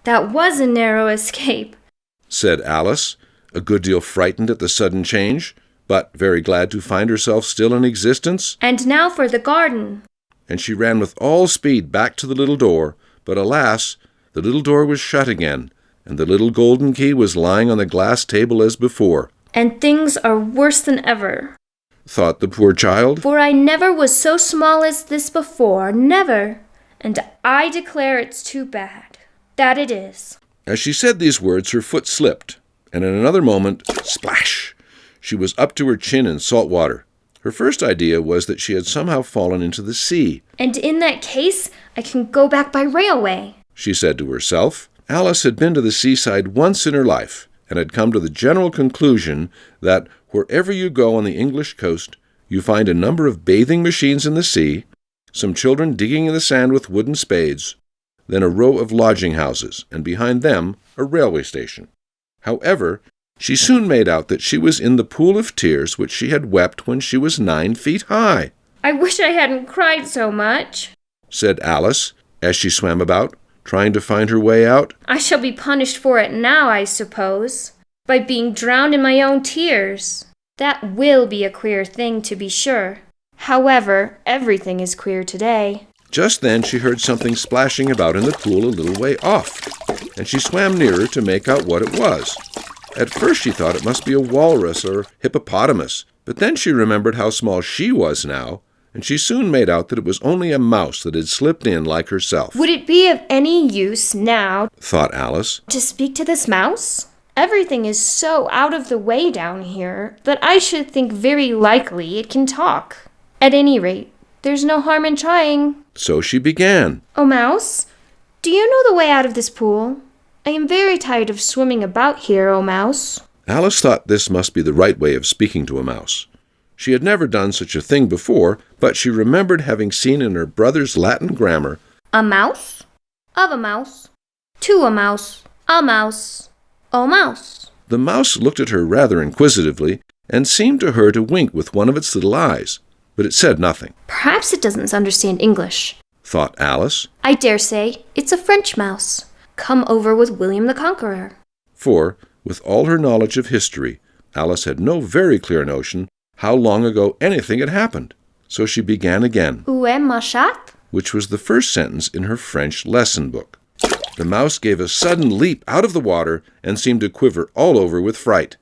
That was a narrow escape," said Alice, a good deal frightened at the sudden change, but very glad to find herself still in existence. "And now for the garden." And she ran with all speed back to the little door, but alas, the little door was shut again, and the little golden key was lying on the glass table as before. "And things are worse than ever," thought the poor child. "for I never was so small as this before, never. And I declare it's too bad. That it is." As she said these words, her foot slipped, and in another moment, splash! She was up to her chin in salt water. Her first idea was that she had somehow fallen into the sea. "And in that case, I can go back by railway," she said to herself. Alice had been to the seaside once in her life, and had come to the general conclusion that wherever you go on the English coast, you find a number of bathing machines in the sea, some children digging in the sand with wooden spades, then a row of lodging houses, and behind them a railway station. However, she soon made out that she was in the pool of tears which she had wept when she was 9 feet high. "I wish I hadn't cried so much," said Alice, as she swam about, trying to find her way out. "I shall be punished for it now, I suppose, by being drowned in my own tears. That will be a queer thing, to be sure. However, everything is queer today." Just then she heard something splashing about in the pool a little way off, and she swam nearer to make out what it was. At first she thought it must be a walrus or hippopotamus, but then she remembered how small she was now, and she soon made out that it was only a mouse that had slipped in like herself. "Would it be of any use now," thought Alice, "to speak to this mouse? Everything is so out of the way down here that I should think very likely it can talk. At any rate, there's no harm in trying." So she began. "Oh, Mouse, do you know the way out of this pool? I am very tired of swimming about here, oh Mouse." Alice thought this must be the right way of speaking to a mouse. She had never done such a thing before, but she remembered having seen in her brother's Latin grammar, "A mouse, of a mouse, to a mouse, oh mouse." The mouse looked at her rather inquisitively, and seemed to her to wink with one of its little eyes, but it said nothing. "Perhaps it doesn't understand English," thought Alice, "I dare say it's a French mouse, come over with William the Conqueror." For, with all her knowledge of history, Alice had no very clear notion how long ago anything had happened. So she began again, "Où est ma chatte?" which was the first sentence in her French lesson book. The mouse gave a sudden leap out of the water and seemed to quiver all over with fright.